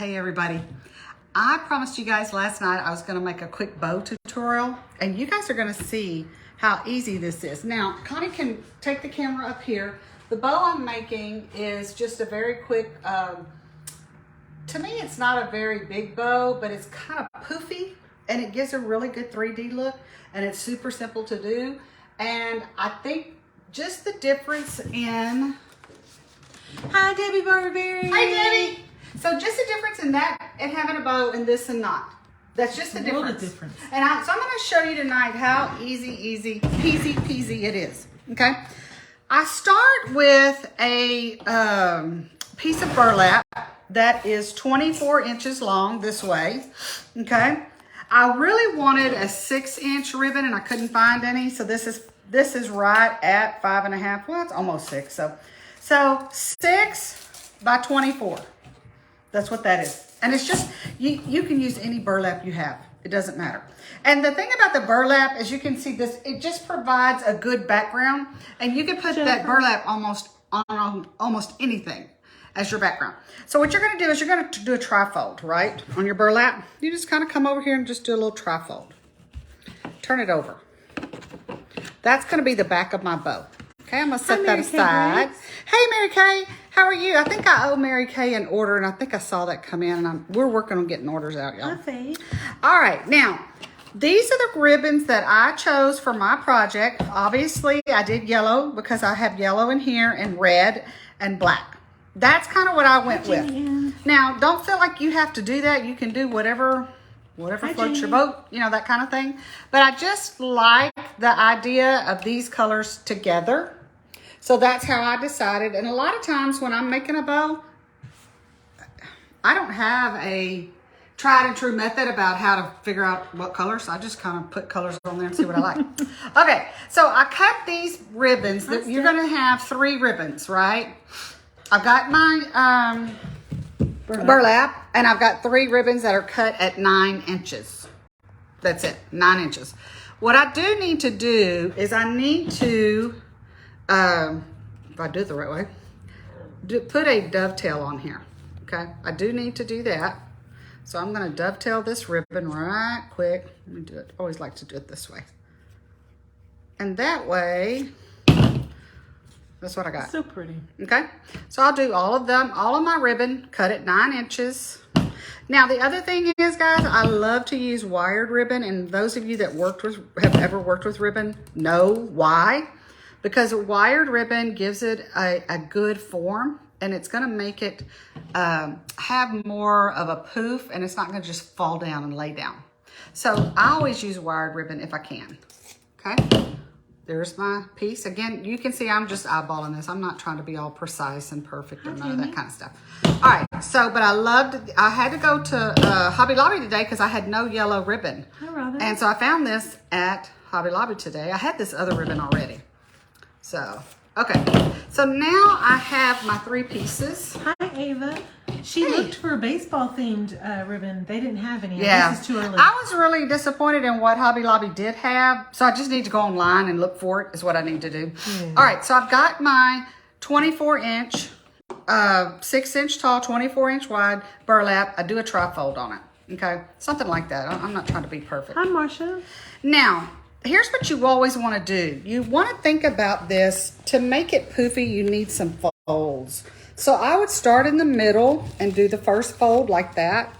Hey everybody. I promised you guys last night I was going to make a quick bow tutorial, and you guys are going to see how easy this is. Now, Connie can take the camera up here. The bow I'm making is just a very quick, to me it's not a very big bow, but it's kind of poofy and it gives a really good 3D look, and it's super simple to do. And I think just the difference in... Hi Debbie Barberry. Hi Debbie. So just the difference in that and having a bow and this and not. That's just the difference. And so I'm going to show you tonight how easy peasy it is. Okay. I start with a piece of burlap that is 24 inches long this way. Okay. I really wanted a 6-inch ribbon and I couldn't find any. So this is right at 5.5. Well, it's almost 6. So 6 by 24. That's what that is. And it's just, you can use any burlap you have. It doesn't matter. And the thing about the burlap, as you can see this, it just provides a good background. And you can put that burlap almost on almost anything as your background. So what you're going to do is you're going to do a trifold, right? On your burlap. You just kind of come over here and just do a little trifold. Turn it over. That's going to be the back of my bow. Okay, I'm going to set that aside. Hey, Mary Kay, how are you? I think I owe Mary Kay an order, and I think I saw that come in, and we're working on getting orders out, y'all. Okay. All right, now, these are the ribbons that I chose for my project. Obviously, I did yellow because I have yellow in here and red and black. That's kind of what I went with. Now, don't feel like you have to do that. You can do whatever floats your boat, you know, that kind of thing. But I just like the idea of these colors together. So that's how I decided. And a lot of times when I'm making a bow, I don't have a tried and true method about how to figure out what colors. I just kind of put colors on there and see what I like. Okay, so I cut these ribbons. You're going to have 3 ribbons, right? I've got my burlap, and I've got 3 ribbons that are cut at 9 inches. That's it, 9 inches. What I do need to do is I need to, if I do it the right way, put a dovetail on here. Okay, I do need to do that. So I'm going to dovetail this ribbon right quick. Let me do it. I always like to do it this way. And that way, that's what I got. So pretty. Okay. So I'll do all of them, all of my ribbon, cut at 9 inches. Now, the other thing is, guys, I love to use wired ribbon. And those of you that have ever worked with ribbon know why. Because wired ribbon gives it a good form. And it's going to make it have more of a poof. And it's not going to just fall down and lay down. So I always use wired ribbon if I can. Okay. There's my piece. Again, you can see I'm just eyeballing this. I'm not trying to be all precise and perfect and none of that kind of stuff. All right. So, but I had to go to Hobby Lobby today because I had no yellow ribbon. Hi, Robin. And so I found this at Hobby Lobby today. I had this other ribbon already. So, okay. So now I have my 3 pieces. Hi, Ava. She looked for a baseball-themed ribbon. They didn't have any. Yeah. This is too early. I was really disappointed in what Hobby Lobby did have. So I just need to go online and look for it is what I need to do. Yeah. All right. So I've got my 24-inch, 6-inch tall, 24-inch wide burlap. I do a trifold on it. Okay. Something like that. I'm not trying to be perfect. Hi, Marsha. Now, here's what you always want to do. You want to think about this. To make it poofy, you need some folds. So I would start in the middle and do the first fold like that,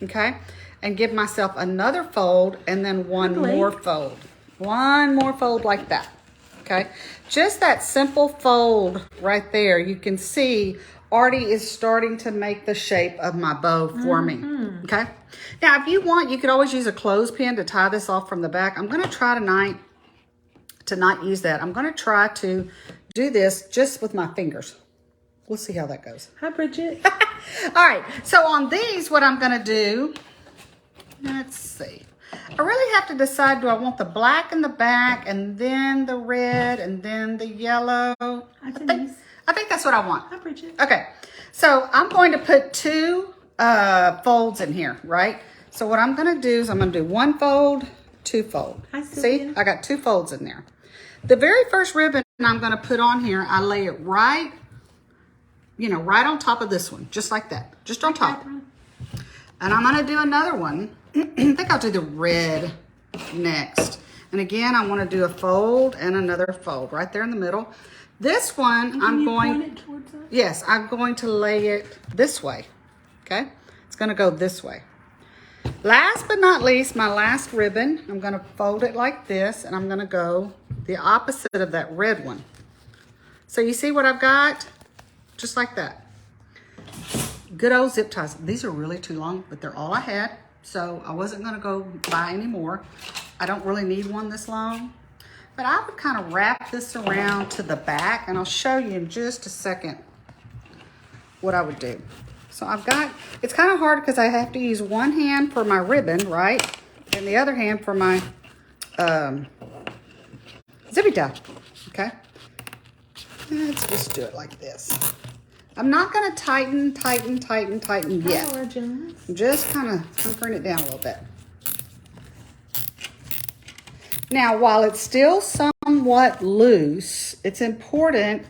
okay? And give myself another fold and then one more fold. One more fold like that, okay? Just that simple fold right there, you can see Artie is starting to make the shape of my bow for me, okay? Now, if you want, you could always use a clothespin to tie this off from the back. I'm going to try tonight to not use that. I'm going to try to do this just with my fingers. We'll see how that goes. Hi, Bridget. All right. So on these, what I'm going to do, let's see. I really have to decide, do I want the black in the back and then the red and then the yellow? I think that's what I want. Hi, Bridget. Okay. So I'm going to put 2 folds in here, right? So what I'm going to do is I'm going to do 1 fold, 2 fold. Hi, Sylvia. See, I got 2 folds in there. The very first ribbon I'm going to put on here, I lay it right, you know, right on top of this one, just like that, just on top. And I'm gonna do another one. I think I'll do the red next. And again, I wanna do a fold and another fold right there in the middle. This one, I'm going, yes, I'm going to lay it this way, okay? It's gonna go this way. Last but not least, my last ribbon, I'm gonna fold it like this, and I'm gonna go the opposite of that red one. So you see what I've got? Just like that. Good old zip ties. These are really too long, but they're all I had. So I wasn't gonna go buy any more. I don't really need one this long. But I would kind of wrap this around to the back, and I'll show you in just a second what I would do. So I've got, it's kind of hard because I have to use one hand for my ribbon, right? And the other hand for my zippy tie, okay? Let's just do it like this. I'm not gonna tighten yet. I'm just kind of hunkering it down a little bit. Now, while it's still somewhat loose, it's important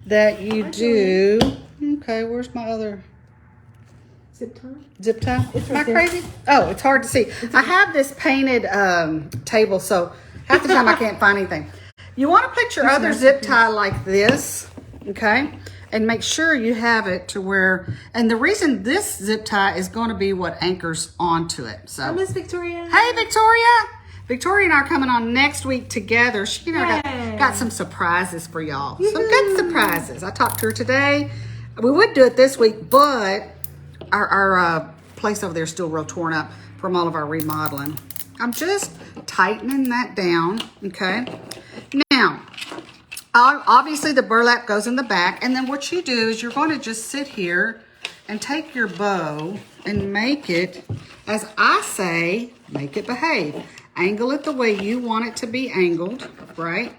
that you do, okay, where's my other zip tie? Zip tie? It's Am I right there. crazy? Oh, it's hard to see. I have this painted table, so half the time I can't find anything. You want to put your other zip tie like this, okay? And make sure you have it to where, and the reason this zip tie is going to be what anchors onto it. So, Hi, Miss Victoria. hey, Victoria. Victoria and I are coming on next week together. She got some surprises for y'all. Some good surprises. I talked to her today. We would do it this week, but our place over there is still real torn up from all of our remodeling. I'm just tightening that down, okay? Now, obviously the burlap goes in the back, and then what you do is you're going to just sit here and take your bow and make it, as I say, make it behave. Angle it the way you want it to be angled, right?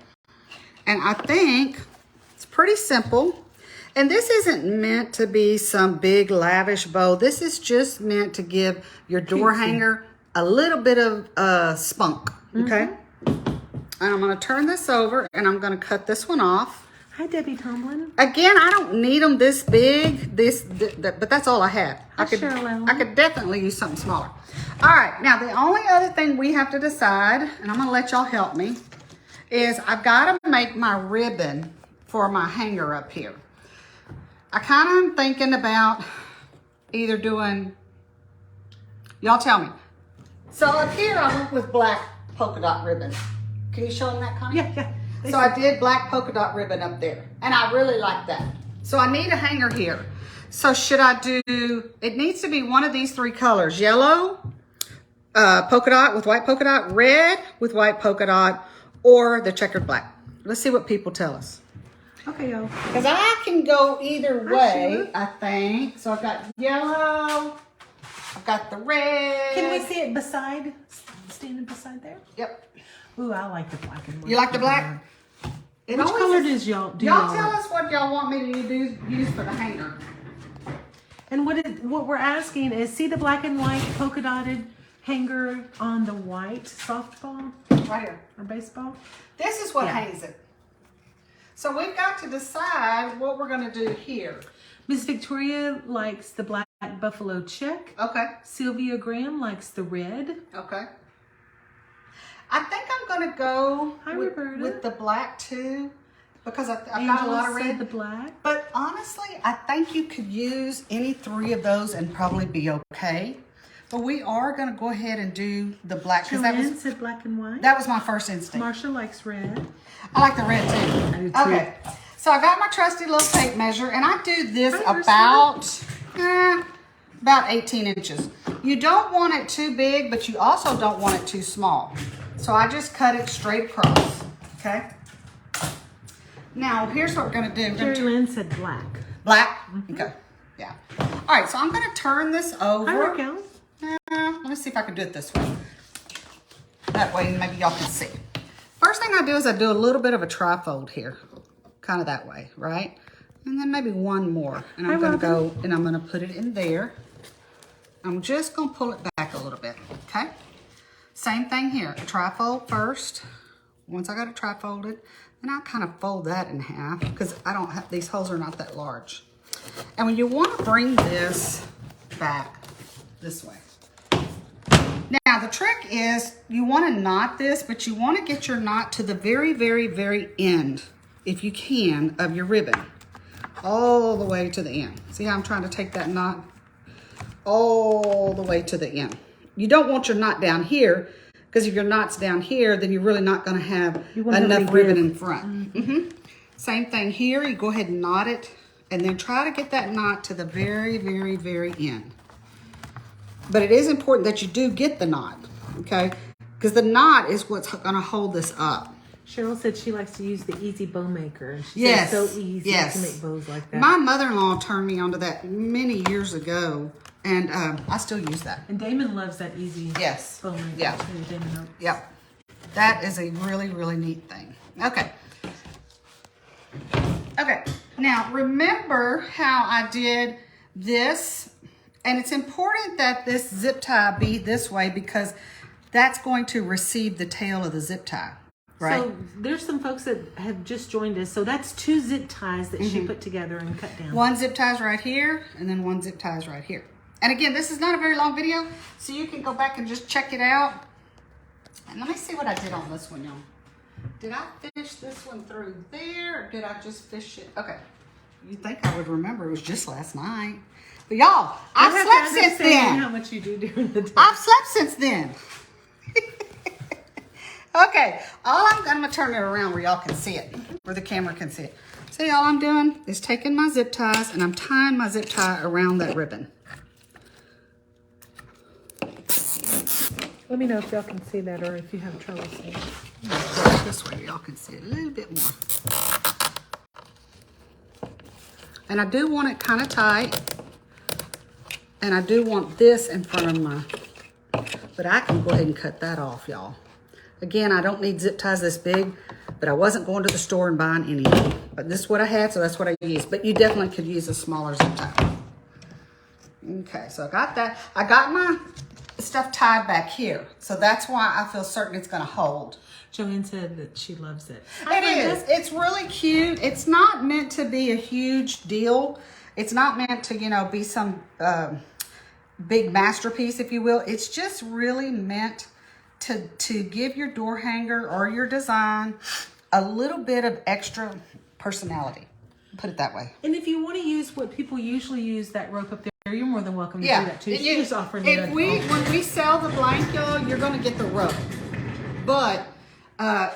And I think it's pretty simple. And this isn't meant to be some big lavish bow. This is just meant to give your door hanger a little bit of spunk, okay? And I'm gonna turn this over and I'm gonna cut this one off. Hi, Debbie Tomlin. Again, I don't need them this big, but that's all I have. I could definitely use something smaller. All right, now the only other thing we have to decide, and I'm gonna let y'all help me, is I've gotta make my ribbon for my hanger up here. I kind of am thinking about either doing, y'all tell me. So up here I went with black polka dot ribbon. Can you show them that, Connie? Yeah. So I did black polka dot ribbon up there, and I really like that. So I need a hanger here. So should I do, it needs to be one of these three colors: yellow, polka dot with white polka dot, red with white polka dot, or the checkered black. Let's see what people tell us. Okay, y'all. Because I can go either way, I think. So I've got yellow, I've got the red. Can we see it standing beside there? Yep. Ooh, I like the black and white. You like the black? Which color does y'all do? Y'all tell us what y'all want me to use for the hanger. And what we're asking is, see the black and white polka dotted hanger on the white softball? Right here. Or baseball? This is what hangs it. So we've got to decide what we're going to do here. Miss Victoria likes the black buffalo check. Okay. Sylvia Graham likes the red. Okay. I think I'm going to go with the black too, because I've got a lot of red. The black. But honestly, I think you could use any three of those and probably be okay. But we are going to go ahead and do the black. Joanne said black and white. That was my first instinct. Marsha likes red. I like the red too. I do too. Okay. So I got my trusty little tape measure, and I do this about 18 inches. You don't want it too big, but you also don't want it too small. So I just cut it straight across, okay? Now, here's what we're gonna do. Jerry Lynn said black. Black? Okay, yeah. All right, so I'm gonna turn this over. Hi, Raquel. Let me see if I can do it this way. That way, maybe y'all can see. First thing I do is I do a little bit of a trifold here. Kind of that way, right? And then maybe one more. And I'm gonna go and I'm gonna put it in there. I'm just gonna pull it back a little bit, okay? Same thing here, a trifold first. Once I got it trifolded, then I'll kind of fold that in half because I don't have, these holes are not that large. And when you want to bring this back, this way. Now the trick is you want to knot this, but you want to get your knot to the very, very, very end, if you can, of your ribbon. All the way to the end. See how I'm trying to take that knot all the way to the end. You don't want your knot down here, because if your knot's down here, then you're really not going to have enough ribbon in front. Same thing here. You go ahead and knot it, and then try to get that knot to the very, very, very end. But it is important that you do get the knot, okay? Because the knot is what's going to hold this up. Cheryl said she likes to use the Easy Bow Maker. She Yes. said it's so easy Yes. to make bows like that. My mother-in-law turned me onto that many years ago, and I still use that. And Damon loves that Easy Yes. Bow Maker. Yeah. too. Damon knows. Yep. That is a really, really neat thing. Okay. Okay. Now, remember how I did this? And it's important that this zip tie be this way because that's going to receive the tail of the zip tie, right? So there's some folks that have just joined us. So that's 2 zip ties that she put together and cut down. One zip ties right here, and then one zip ties right here. And again, this is not a very long video, so you can go back and just check it out. And let me see what I did on this one, y'all. Did I fish this one through there, or did I just fish it? Okay. You'd think I would remember. It was just last night. But y'all, I've slept since then. How much you do during the day. I've slept since then. Okay, I'm going to turn it around where y'all can see it, where the camera can see it. See, all I'm doing is taking my zip ties and I'm tying my zip tie around that ribbon. Let me know if y'all can see that or if you have trouble seeing it. This way y'all can see it a little bit more. And I do want it kind of tight. And I do want this in front of my, but I can go ahead and cut that off, y'all. Again, I don't need zip ties this big, but I wasn't going to the store and buying any. But this is what I had, so that's what I used. But you definitely could use a smaller zip tie. Okay, so I got that. I got my stuff tied back here. So that's why I feel certain it's going to hold. Joanne said that she loves it. It is. It's really cute. It's not meant to be a huge deal. It's not meant to, you know, be some big masterpiece, if you will. It's just really meant to give your door hanger or your design a little bit of extra personality. Put it that way. And if you want to use what people usually use, that rope up there, you're more than welcome to do that too. She's just offering it. When we sell the blank, y'all, you're going to get the rope. But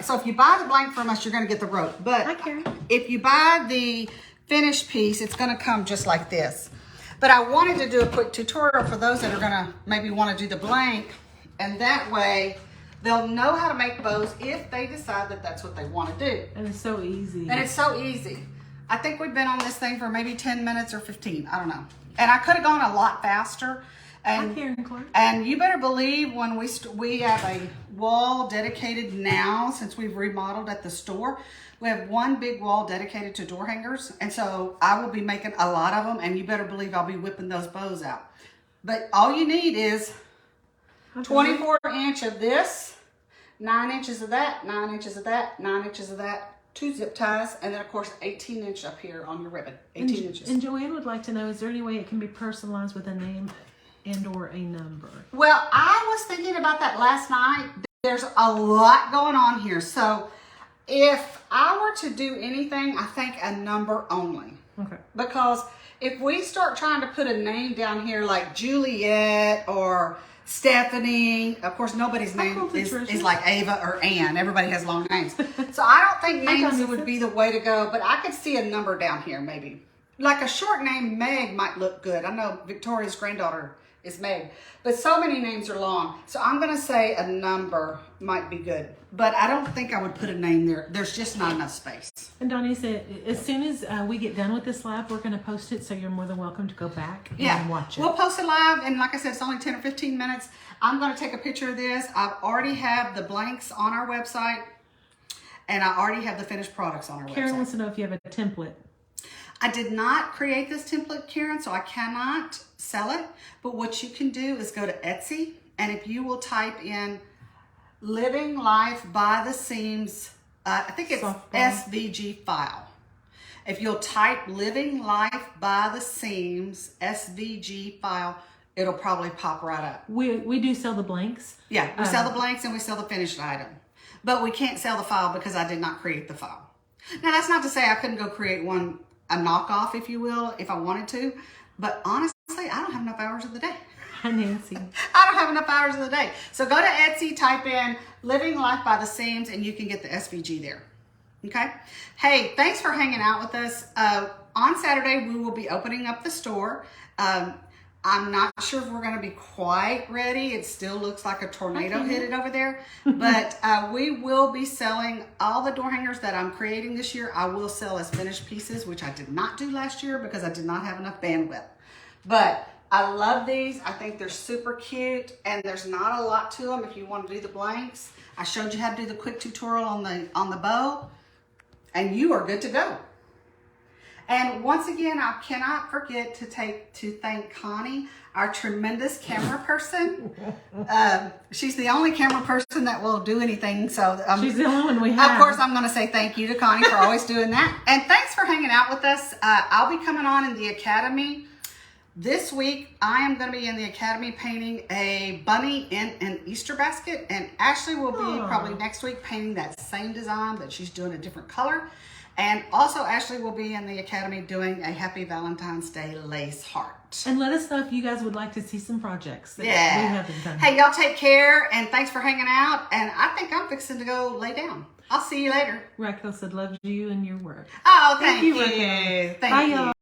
so if you buy the blank from us, you're going to get the rope. But if you buy the finished piece, it's going to come just like this. But I wanted to do a quick tutorial for those that are going to maybe want to do the blank, and that way they'll know how to make bows if they decide that that's what they want to do. And it's so easy. And it's so easy. I think we've been on this thing for maybe 10 minutes or 15. I don't know. And I could have gone a lot faster. And you better believe when we have a wall dedicated now, since we've remodeled at the store, we have one big wall dedicated to door hangers. And so I will be making a lot of them, and you better believe I'll be whipping those bows out. But all you need is 24 inch of this, 9 inches of that, 9 inches of that, 9 inches of that, 2 zip ties, and then of course 18 inch up here on your ribbon, 18 inches. And Joanne would like to know, is there any way it can be personalized with a name and or a number? Well, I was thinking about that last night. There's a lot going on here. So if I were to do anything, I think a number only. Okay. Because if we start trying to put a name down here like Juliet or Stephanie, of course nobody's name is like Ava or Ann. Everybody has long names. So I don't think names would be the way to go, but I could see a number down here maybe. Like a short name, Meg, might look good. I know Victoria's granddaughter is Meg, but so many names are long. So I'm going to say a number might be good, but I don't think I would put a name there. There's just not enough space. And Donnie said, as soon as we get done with this live, we're going to post it, so you're more than welcome to go back and watch it. We'll post it live, and like I said, it's only 10 or 15 minutes. I'm going to take a picture of this. I've already have the blanks on our website, and I already have the finished products on our website. Karen wants to know if you have a template. I did not create this template, Karen, so I cannot sell it. But what you can do is go to Etsy, and if you will type in Living Life by the Seams, I think it's SVG file. If you'll type Living Life by the Seams SVG file it'll probably pop right up. We do sell the blanks. Yeah, we sell the blanks and we sell the finished item. But we can't sell the file because I did not create the file. Now, that's not to say I couldn't go create one, a knockoff, if you will, if I wanted to. But honestly, I don't have enough hours of the day. Hi, Nancy. I don't have enough hours of the day. So go to Etsy, type in Living Life by the Seams, and you can get the SVG there. Okay? Hey, thanks for hanging out with us. On Saturday, we will be opening up the store. I'm not sure if we're going to be quite ready. It still looks like a tornado hit it over there. But we will be selling all the door hangers that I'm creating this year. I will sell as finished pieces, which I did not do last year because I did not have enough bandwidth. But I love these. I think they're super cute, and there's not a lot to them if you want to do the blanks. I showed you how to do the quick tutorial on the bow, and you are good to go. And once again, I cannot forget to thank Connie, our tremendous camera person. She's the only camera person that will do anything. So she's the only one we have. Of course, I'm going to say thank you to Connie for always doing that. And thanks for hanging out with us. I'll be coming on in the Academy. This week, I am going to be in the Academy painting a bunny in an Easter basket. And Ashley will be probably next week painting that same design, but she's doing a different color. And also, Ashley will be in the Academy doing a Happy Valentine's Day lace heart. And let us know if you guys would like to see some projects that we haven't done. Hey, y'all take care, and thanks for hanging out. And I think I'm fixing to go lay down. I'll see you later. Raquel said, love you and your work. Oh, thank you. Raquel. Thank Bye, you. y'all.